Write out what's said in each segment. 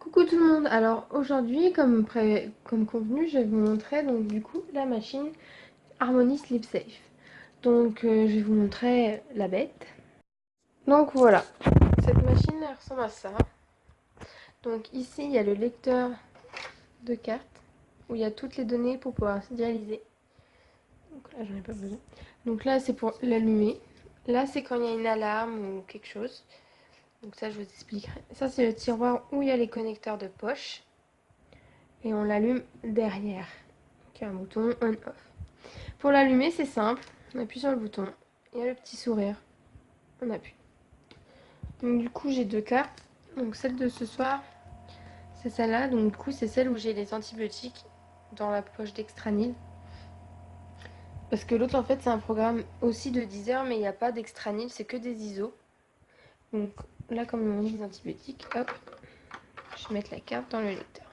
Coucou tout le monde, alors aujourd'hui comme convenu je vais vous montrer donc du coup la machine Harmony Sleep Safe. Donc je vais vous montrer la bête. Donc voilà, cette machine elle ressemble à ça. Donc ici il y a le lecteur de cartes où il y a toutes les données pour pouvoir dialyser. Donc là j'en ai pas besoin. Donc là c'est pour l'allumer. Là c'est quand il y a une alarme ou quelque chose. Donc ça je vous expliquerai. Ça c'est le tiroir où il y a les connecteurs de poche. Et on l'allume derrière. Donc, il y a un bouton on-off. Pour l'allumer, c'est simple. On appuie sur le bouton. Il y a le petit sourire. On appuie. Donc du coup, j'ai deux cartes. Donc celle de ce soir, c'est celle-là. Donc du coup, c'est celle où j'ai les antibiotiques dans la poche d'Extranil. Parce que l'autre, en fait, c'est un programme aussi de 10 heures, mais il n'y a pas d'Extranil, c'est que des ISO. Donc là, comme on dit les antibiotiques, hop, je vais mettre la carte dans le lecteur.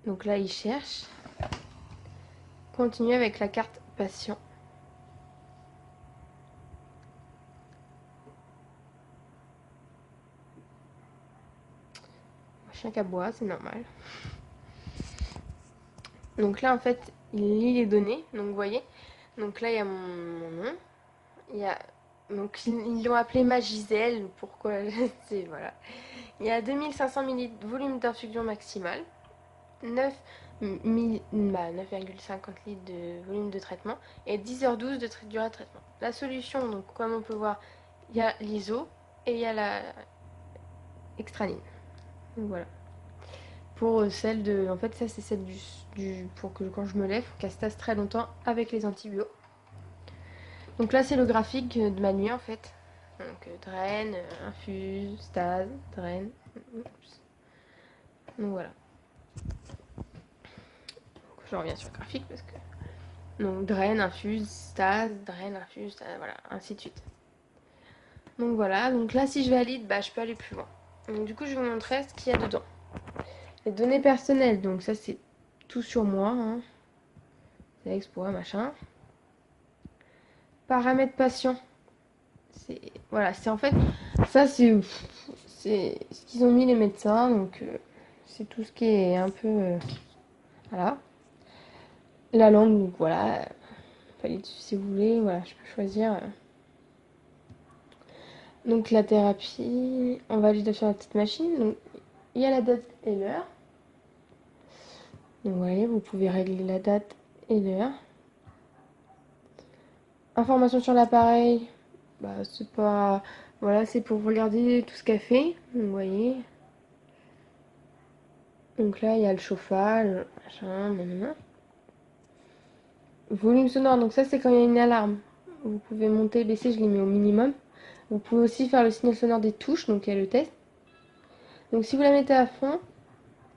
Donc là, il cherche. Continue avec la carte patient. Chien qui aboie, c'est normal. Donc là, en fait, il lit les données. Donc vous voyez. Donc là, il y a mon nom. Il y a... Donc ils l'ont appelé Magisel. Pourquoi c'est voilà. Il y a 2500 ml volume d'infusion maximal. 9,50 litres de volume de traitement. Et 10h12 de durée de traitement. La solution, donc comme on peut voir, il y a l'ISO et il y a la extraline. Donc voilà. Pour celle de... En fait, ça, c'est celle pour que quand je me lève, qu'elle se tasse très longtemps avec les antibiotiques. Donc là, c'est le graphique de ma nuit, en fait. Donc, draine, infuse, stase, draine. Donc voilà. Donc, je reviens sur le graphique parce que... Donc, draine, infuse, stase, draine, infuse, stase, voilà, ainsi de suite. Donc voilà. Donc là, si je valide, bah, je peux aller plus loin. Donc du coup, je vais vous montrer ce qu'il y a dedans. Les données personnelles, donc ça, c'est tout sur moi. Hein. C'est Explorer, machin. Paramètres patients. Voilà, c'est en fait ça c'est ce qu'ils ont mis les médecins, donc c'est tout ce qui est un peu voilà. La langue, donc voilà, fallait si vous voulez, voilà, je peux choisir. Donc la thérapie, on valide sur la petite machine, donc il y a la date et l'heure. Donc vous voyez, vous pouvez régler la date et l'heure. Information sur l'appareil, bah c'est pas voilà, c'est pour regarder tout ce qu'elle fait, vous voyez. Donc là, il y a le chauffage, machin, nanana. Volume sonore, donc ça c'est quand il y a une alarme. Vous pouvez monter, baisser, je l'ai mis au minimum. Vous pouvez aussi faire le signal sonore des touches, donc il y a le test. Donc si vous la mettez à fond,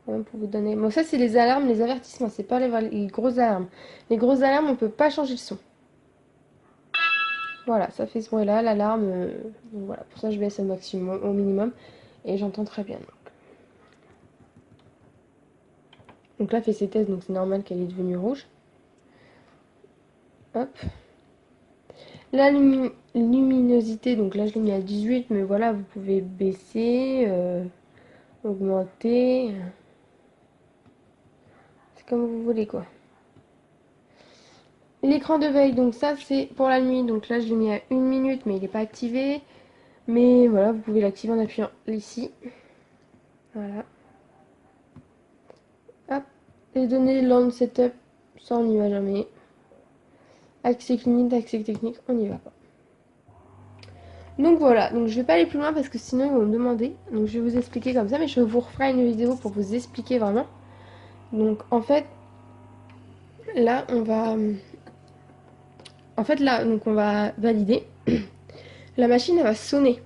pour vous donner... Bon ça c'est les alarmes, les avertissements, c'est pas les grosses alarmes. Les grosses alarmes, on peut pas changer le son. Voilà, ça fait ce bruit-là, l'alarme. Donc voilà, pour ça je baisse au maximum, au minimum. Et j'entends très bien. Donc là, fait ses tests, donc c'est normal qu'elle est devenue rouge. Hop. La luminosité, donc là je l'ai mis à 18, mais voilà, vous pouvez baisser, augmenter. C'est comme vous voulez quoi. L'écran de veille, donc ça c'est pour la nuit. Donc là je l'ai mis à 1 minute, mais il n'est pas activé. Mais voilà, vous pouvez l'activer en appuyant ici. Voilà. Hop. Les données Land Setup, ça on n'y va jamais. Accès technique, on n'y va pas. Donc voilà, donc je vais pas aller plus loin parce que sinon ils vont me demander. Donc je vais vous expliquer comme ça, mais je vous referai une vidéo pour vous expliquer vraiment. Donc en fait, là on va... En fait là, donc on va valider. La machine elle va sonner.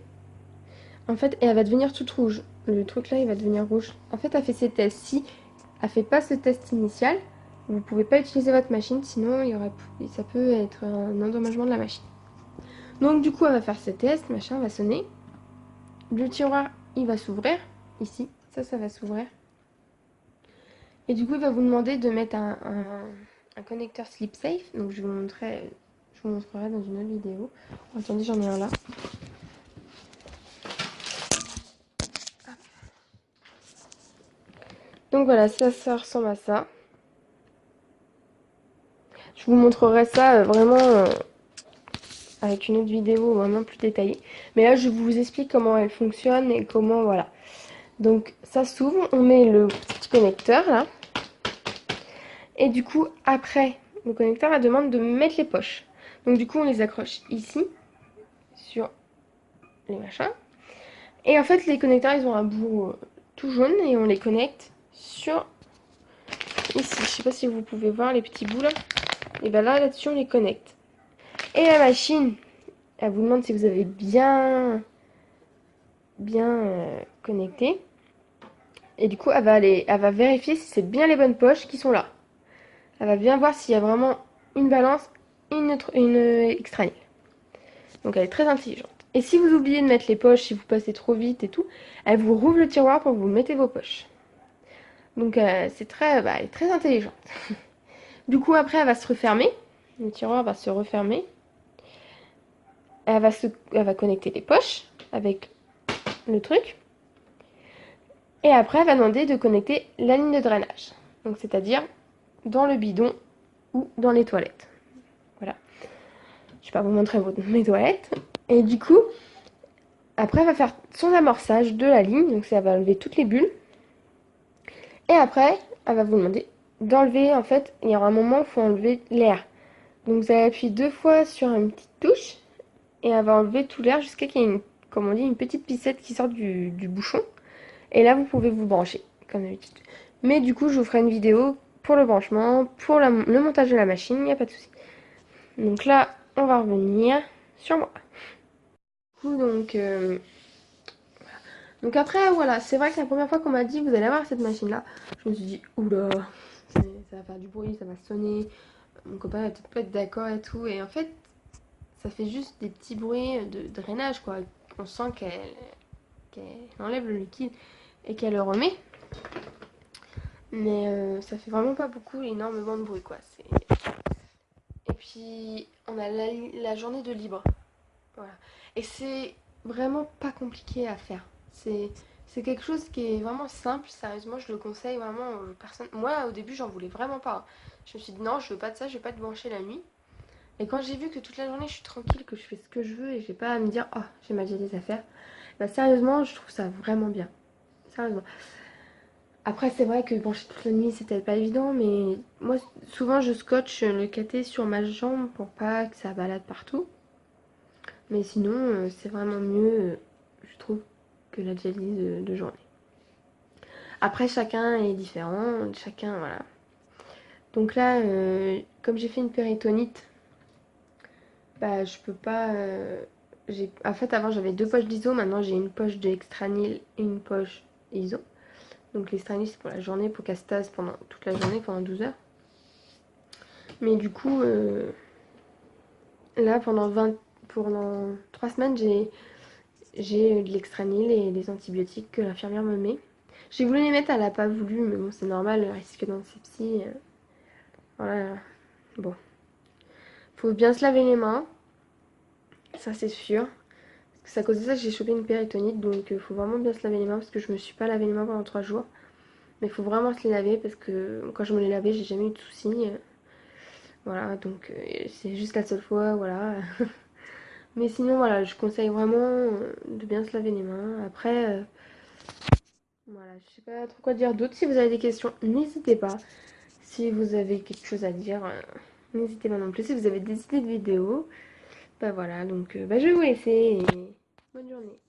En fait, et elle va devenir toute rouge. Le truc là il va devenir rouge. En fait, elle fait ses tests. Si elle fait pas ce test initial, vous pouvez pas utiliser votre machine, sinon ça peut être un endommagement de la machine. Donc du coup elle va faire ses tests, machin, va sonner. Le tiroir il va s'ouvrir. Ici, ça va s'ouvrir. Et du coup, il va vous demander de mettre un connecteur Sleep Safe. Donc, je vous montrerai dans une autre vidéo. Attendez, j'en ai un là. Donc voilà, ça ressemble à ça. Je vous montrerai ça vraiment avec une autre vidéo vraiment plus détaillée. Mais là, je vous explique comment elle fonctionne et comment, voilà. Donc ça s'ouvre, on met le petit connecteur là. Et du coup, après, le connecteur, elle demande de mettre les poches. Donc du coup, on les accroche ici, sur les machins. Et en fait, les connecteurs, ils ont un bout tout jaune et on les connecte sur ici. Je sais pas si vous pouvez voir les petits bouts là. Et ben là, là-dessus, on les connecte. Et la machine, elle vous demande si vous avez bien connecté. Et du coup, elle va vérifier si c'est bien les bonnes poches qui sont là. Elle va bien voir s'il y a vraiment une balance et une extra. Donc elle est très intelligente. Et si vous oubliez de mettre les poches, si vous passez trop vite et tout, elle vous rouvre le tiroir pour que vous mettez vos poches. Donc c'est très, elle est très intelligente. Du coup après elle va se refermer. Le tiroir va se refermer. Elle va connecter les poches avec le truc. Et après elle va demander de connecter la ligne de drainage. Donc c'est-à-dire dans le bidon ou dans les toilettes. Voilà. Je vais pas vous montrer mes toilettes. Et du coup, après elle va faire son amorçage de la ligne. Donc ça va enlever toutes les bulles. Et après, elle va vous demander d'enlever, en fait, il y aura un moment où il faut enlever l'air. Donc vous allez appuyer 2 fois sur une petite touche et elle va enlever tout l'air jusqu'à qu'il y ait une, comme on dit, une petite piscette qui sort du bouchon. Et là, vous pouvez vous brancher, comme d'habitude. Mais du coup, je vous ferai une vidéo pour le branchement, pour le montage de la machine, il n'y a pas de souci. Donc là, on va revenir sur moi. Donc après, voilà, c'est vrai que la première fois qu'on m'a dit vous allez avoir cette machine-là, je me suis dit, oula, ça va faire du bruit, ça va sonner, mon copain va peut-être pas être d'accord et tout. Et en fait, ça fait juste des petits bruits de drainage, quoi. On sent qu'elle enlève le liquide et qu'elle le remet. Mais ça fait vraiment pas beaucoup, énormément de bruit, quoi. Et puis, on a la journée de libre. Voilà. Et c'est vraiment pas compliqué à faire. C'est quelque chose qui est vraiment simple, sérieusement, je le conseille vraiment aux personnes. Moi, au début, j'en voulais vraiment pas. Je me suis dit non, je veux pas de ça, je vais pas te brancher la nuit. Et quand j'ai vu que toute la journée, je suis tranquille, que je fais ce que je veux et j'ai pas à me dire oh, j'ai mal des affaires, bah sérieusement, je trouve ça vraiment bien. Sérieusement. Après, c'est vrai que brancher toute la nuit, c'est peut-être pas évident, mais moi, souvent, je scotche le caté sur ma jambe pour pas que ça balade partout. Mais sinon, c'est vraiment mieux, je trouve, que la dialyse de journée. Après, chacun est différent, chacun, voilà. Donc là, comme j'ai fait une péritonite, bah je peux pas... En fait, avant, j'avais 2 poches d'iso, maintenant j'ai une poche d'extranil et une poche iso. Donc l'extranil, c'est pour la journée, pour qu'elle se tasse pendant toute la journée, pendant 12 heures. Mais du coup, là, pendant 3 semaines, j'ai de l'extranil et des antibiotiques que l'infirmière me met. J'ai voulu les mettre, elle n'a pas voulu, mais bon, c'est normal, le risque d'inseptie. Voilà. Bon. Faut bien se laver les mains, ça c'est sûr. Parce que c'est à cause de ça que j'ai chopé une péritonite, donc faut vraiment bien se laver les mains parce que je me suis pas lavé les mains pendant 3 jours. Mais il faut vraiment se les laver parce que quand je me les lavais, j'ai jamais eu de soucis. Voilà, donc c'est juste la seule fois, voilà. Mais sinon, voilà, je conseille vraiment de bien se laver les mains. Après, voilà, je sais pas trop quoi dire d'autre. Si vous avez des questions, n'hésitez pas. Si vous avez quelque chose à dire, n'hésitez pas non plus. Si vous avez des idées de vidéos, bah voilà, donc bah, je vais vous laisser et bonne journée.